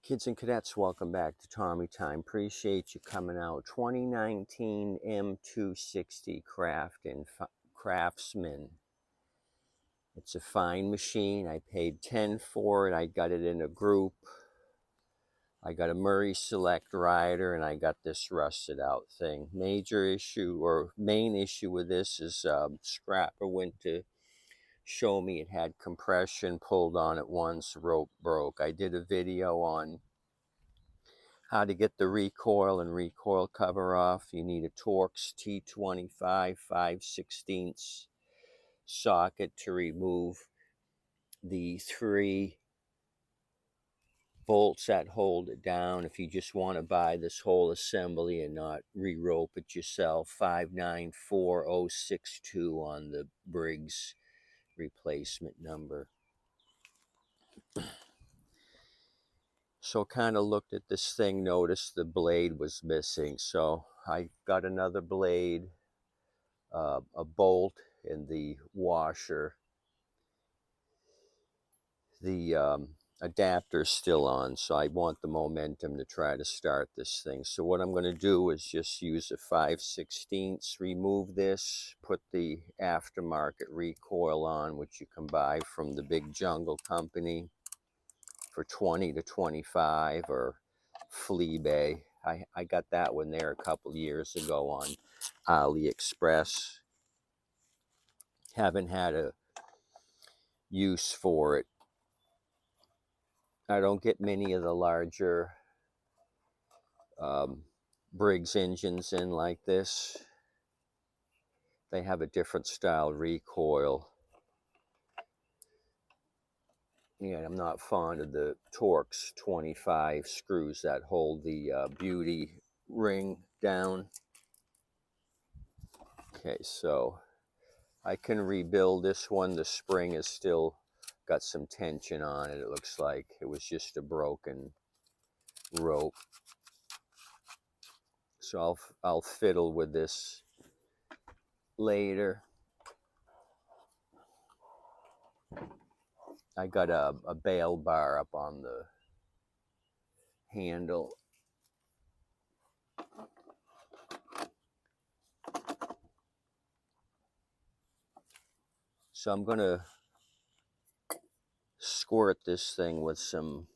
Kids and cadets, welcome back to Tommy Time. Appreciate you coming out. 2019 M260 Craftsman. It's a fine machine. I paid $10 for it. I got it in a group. I got a Murray Select rider, and I got this rusted out thing. Major issue or main issue with this is scrapper went to show me it had compression, pulled on it once, rope broke. I did a video on how to get the recoil and recoil cover off. You need a Torx T-25 5/16 socket to remove the 3 bolts that hold it down. If you just want to buy this whole assembly and not re-rope it yourself, 594062 on the Briggs replacement number. So kind of looked at this thing, noticed the blade was missing. So I got another blade, a bolt, and the washer. The adapter's still on, so I want the momentum to try to start this thing. So what I'm going to do is just use a 5/16, remove this, put the aftermarket recoil on, which you can buy from the Big Jungle Company for 20 to 25, or Fleabay. I got that one there a couple years ago on AliExpress. Haven't had a use for it. I don't get many of the larger Briggs engines in like this. They have a different style recoil. Yeah, I'm not fond of the Torx 25 screws that hold the beauty ring down. Okay, so I can rebuild this one. The spring is still got some tension on it. It looks like it was just a broken rope. So I'll fiddle with this later. I got a bail bar up on the handle. So I'm gonna squirt this thing with some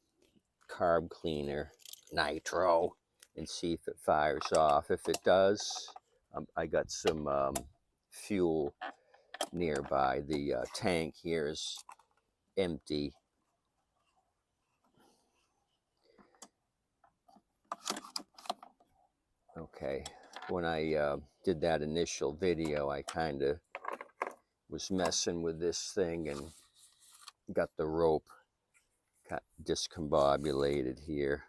carb cleaner, nitro, and see if it fires off. If it does, I got some fuel nearby. The tank here is empty. Okay, when I did that initial video, I kind of was messing with this thing and got the rope discombobulated here,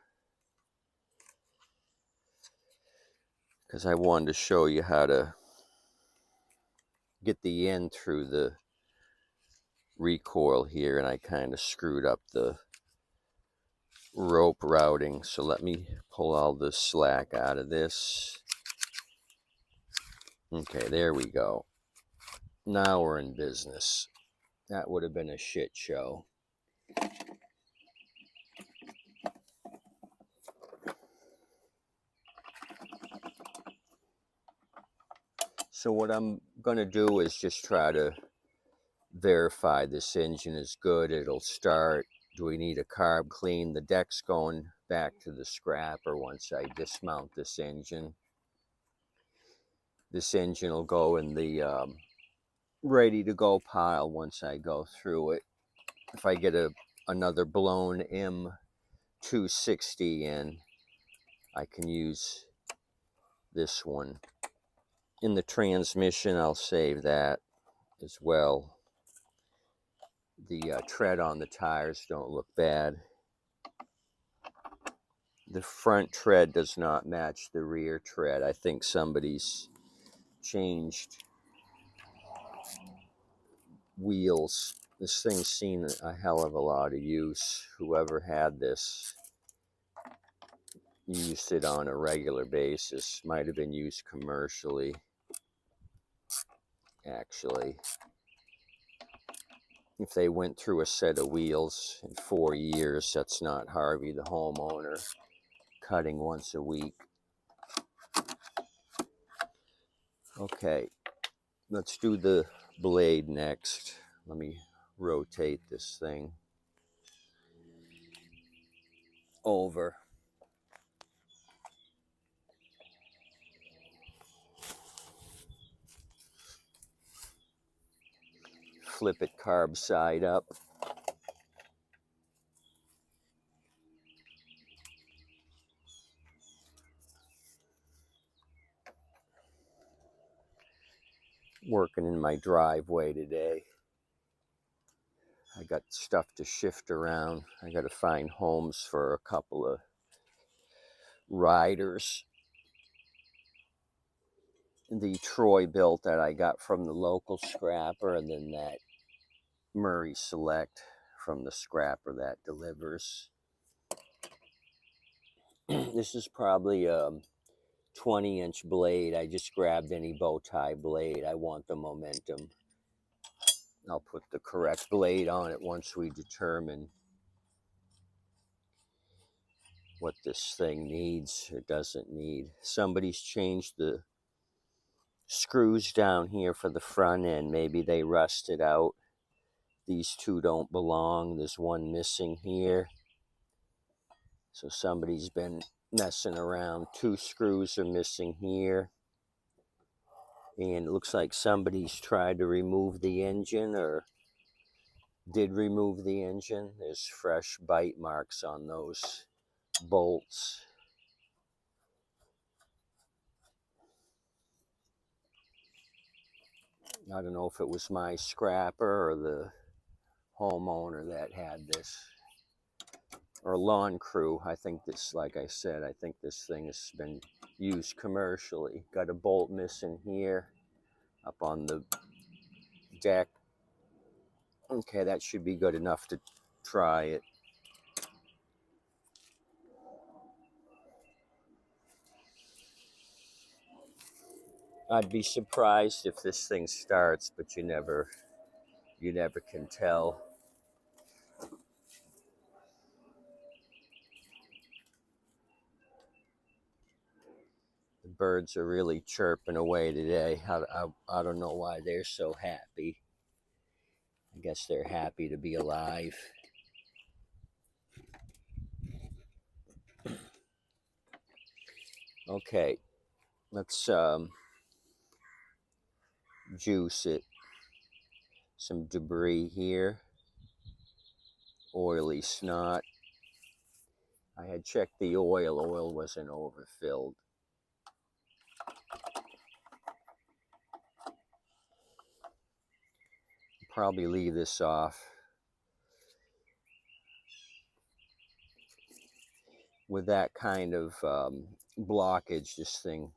because I wanted to show you how to get the end through the recoil here, and I kind of screwed up the rope routing. So let me pull all the slack out of this. Okay, there we go. Now we're in business. That would have been a shit show. So what I'm going to do is just try to verify this engine is good. It'll start. Do we need a carb clean? The deck's going back to the scrapper once I dismount this engine. This engine will go in the ready to go pile once I go through it. If I get another blown M260 in, I can use this one. In the transmission, I'll save that as well. The tread on the tires don't look bad. The front tread does not match the rear tread. I think somebody's changed wheels. This thing's seen a hell of a lot of use. Whoever had this used it on a regular basis. Might have been used commercially, actually. If they went through a set of wheels in 4 years, that's not Harvey, the homeowner, cutting once a week. Okay, let's do the blade next. Let me rotate this thing over. Flip it carb side up. Working in my driveway today. I got stuff to shift around. I got to find homes for a couple of riders. The Troy built that I got from the local scrapper, and then that Murray Select from the scrapper that delivers. This is probably a 20-inch blade. I just grabbed any bow tie blade. I want the momentum. I'll put the correct blade on it once we determine what this thing needs or doesn't need. Somebody's changed the screws down here for the front end. Maybe they rusted out. These two don't belong. There's one missing here. So somebody's been messing around. 2 screws are missing here. And it looks like somebody's tried to remove the engine or did remove the engine. There's fresh bite marks on those bolts. I don't know if it was my scrapper or the homeowner that had this, or lawn crew. I think this, like I said, I think this thing has been used commercially. Got a bolt missing here up on the deck. Okay, that should be good enough to try it. I'd be surprised if this thing starts, but you never can tell. The birds are really chirping away today. I don't know why they're so happy. I guess they're happy to be alive. Okay, let's juice it. Some debris here. Oily snot. I had checked the oil. Oil wasn't overfilled. Probably leave this off. With that kind of blockage, this thing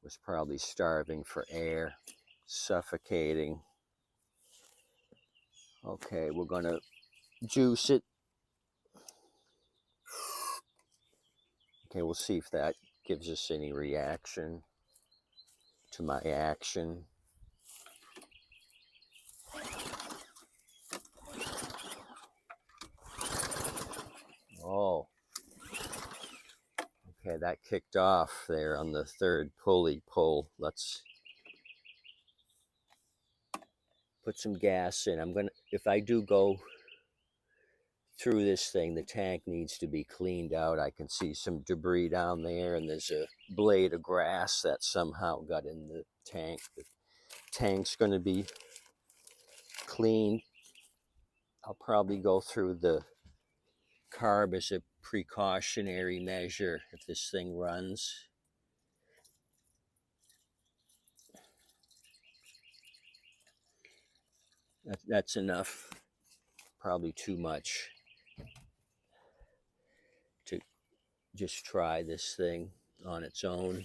was probably starving for air, suffocating. Okay, we're gonna juice it. Okay, we'll see if that gives us any reaction to my action. Oh, okay, that kicked off there on the 3rd pulley pull. Let's put some gas in. I'm gonna, if I do go through this thing, the tank needs to be cleaned out. I can see some debris down there, and there's a blade of grass that somehow got in the tank. The tank's going to be cleaned. I'll probably go through the carb as a precautionary measure if this thing runs. That's enough. Probably too much to just try this thing on its own.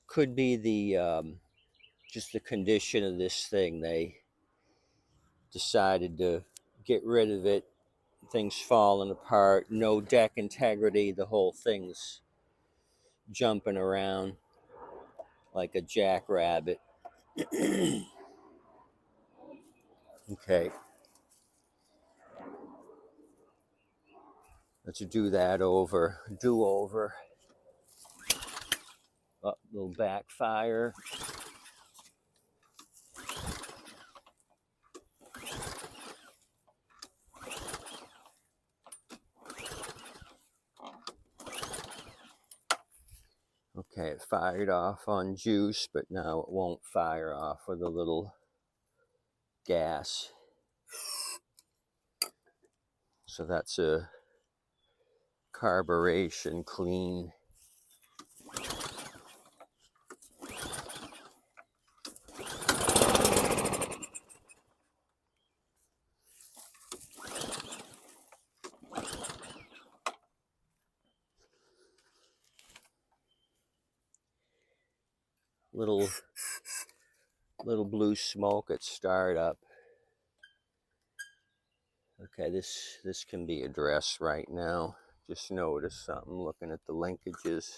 Could be the just the condition of this thing. They decided to get rid of it. Things falling apart, no deck integrity. The whole thing's jumping around. like a jackrabbit. Okay, let's do that over, do over. Oh, little backfire. Okay, it fired off on juice, but now it won't fire off with a little gas. So that's a carburation clean. Little blue smoke at startup. Okay, this can be addressed right now. Just noticed something looking at the linkages.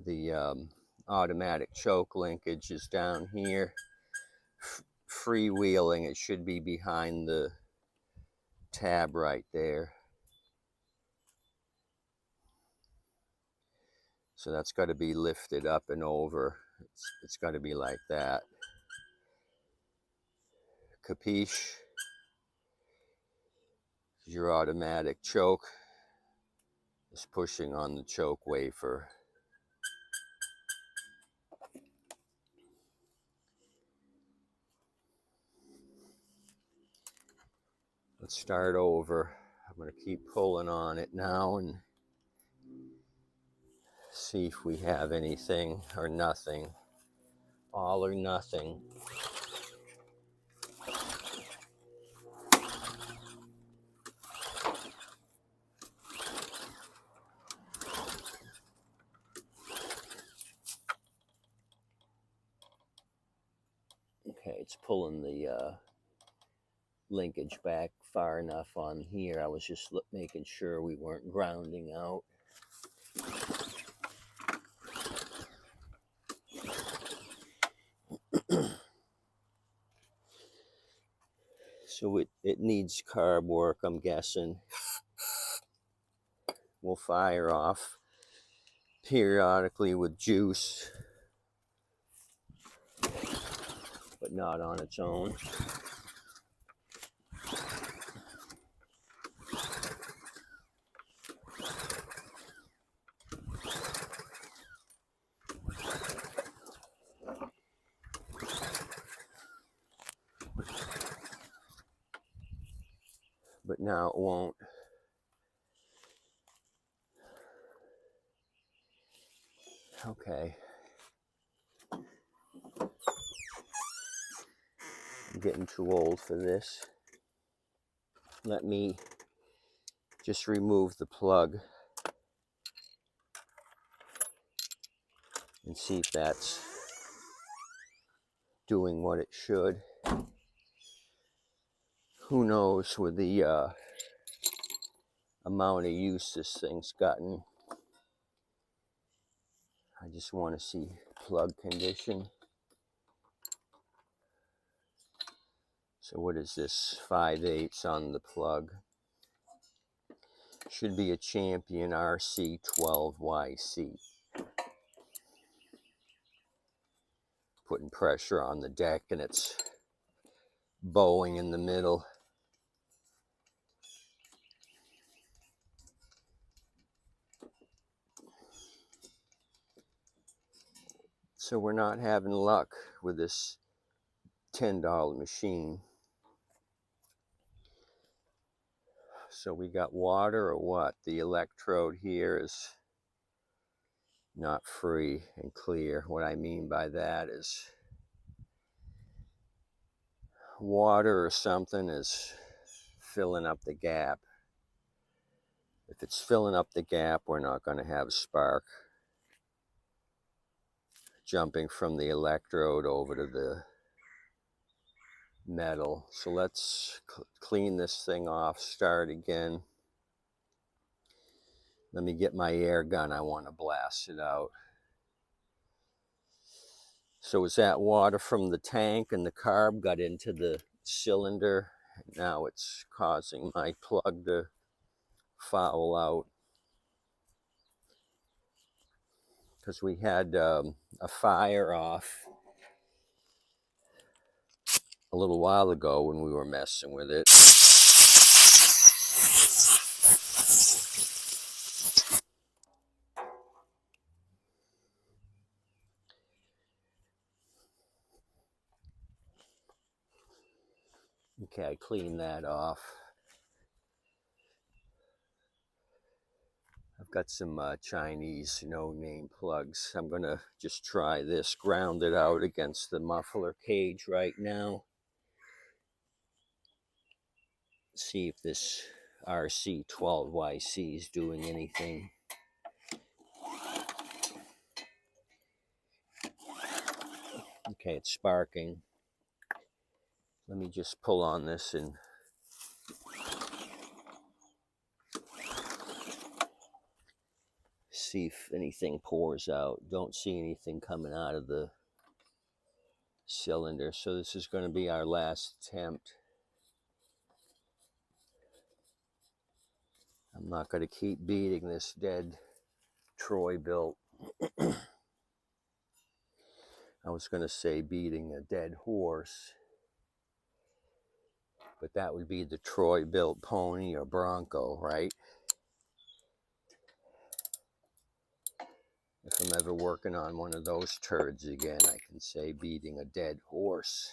The automatic choke linkage is down here. Freewheeling, it should be behind the tab right there. So that's got to be lifted up and over. It's got to be like that. Capiche? Your automatic choke is pushing on the choke wafer. Let's start over. I'm going to keep pulling on it now and see if we have anything or nothing. All or nothing. Okay, it's pulling the linkage back far enough on here. I was just making sure we weren't grounding out. So it needs carb work, I'm guessing. We'll fire off periodically with juice, but not on its own. But now it won't. Okay. I'm getting too old for this. Let me just remove the plug and see if that's doing what it should. Who knows with the amount of use this thing's gotten. I just want to see plug condition. So what is this? 5/8 on the plug. Should be a Champion RC12YC. Putting pressure on the deck and it's bowing in the middle. So we're not having luck with this $10 machine. So we got water or what? The electrode here is not free and clear. What I mean by that is water or something is filling up the gap. If it's filling up the gap, we're not going to have a spark jumping from the electrode over to the metal. So let's clean this thing off, start again. Let me get my air gun. I want to blast it out. So it's that water from the tank and the carb got into the cylinder. Now it's causing my plug to foul out. Because we had a fire off a little while ago when we were messing with it. Okay, I cleaned that off. I've got some Chinese no-name plugs. I'm going to just try this, ground it out against the muffler cage right now. See if this RC12YC is doing anything. Okay, it's sparking. Let me just pull on this and see if anything pours out. Don't see anything coming out of the cylinder. So this is going to be our last attempt. I'm not going to keep beating this dead Troy built. I was going to say beating a dead horse, but that would be the Troy built pony or bronco, right? If I'm ever working on one of those turds again, I can say beating a dead horse.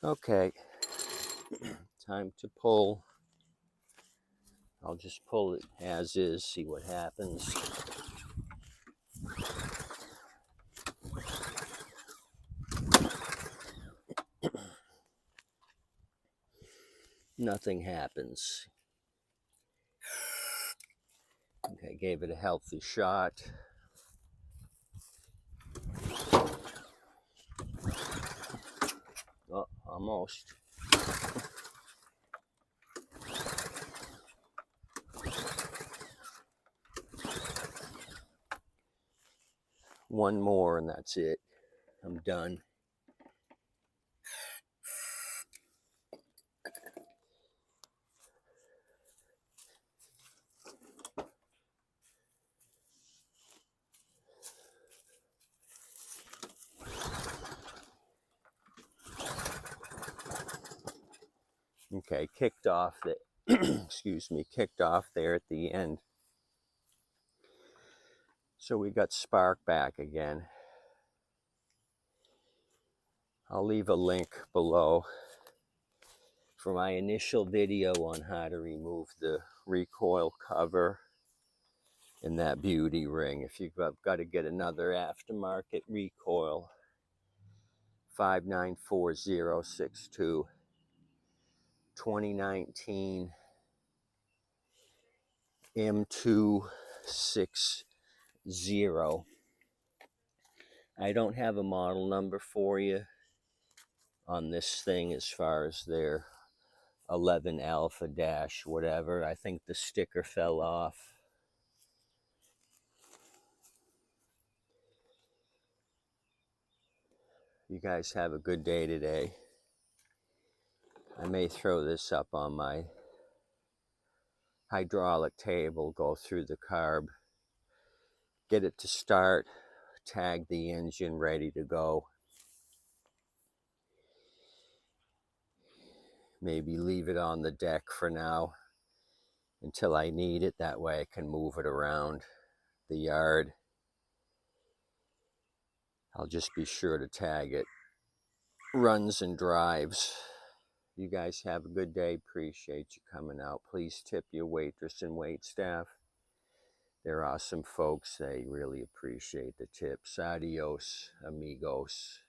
Okay, time to pull. I'll just pull it as is, see what happens. Nothing happens. Okay, gave it a healthy shot. Oh, almost. One more and that's it. I'm done. Okay, kicked off the excuse me, kicked off there at the end. So we got spark back again. I'll leave a link below for my initial video on how to remove the recoil cover in that beauty ring. If you've got to get another aftermarket recoil, 594062, 2019 M260. I don't have a model number for you on this thing as far as their 11 alpha dash whatever. I think the sticker fell off. You guys have a good day today. I may throw this up on my hydraulic table, go through the carb, get it to start, tag the engine, ready to go. Maybe leave it on the deck for now until I need it. That way I can move it around the yard. I'll just be sure to tag it. Runs and drives. You guys have a good day. Appreciate you coming out. Please tip your waitress and wait staff. They're awesome folks. They really appreciate the tips. Adios, amigos.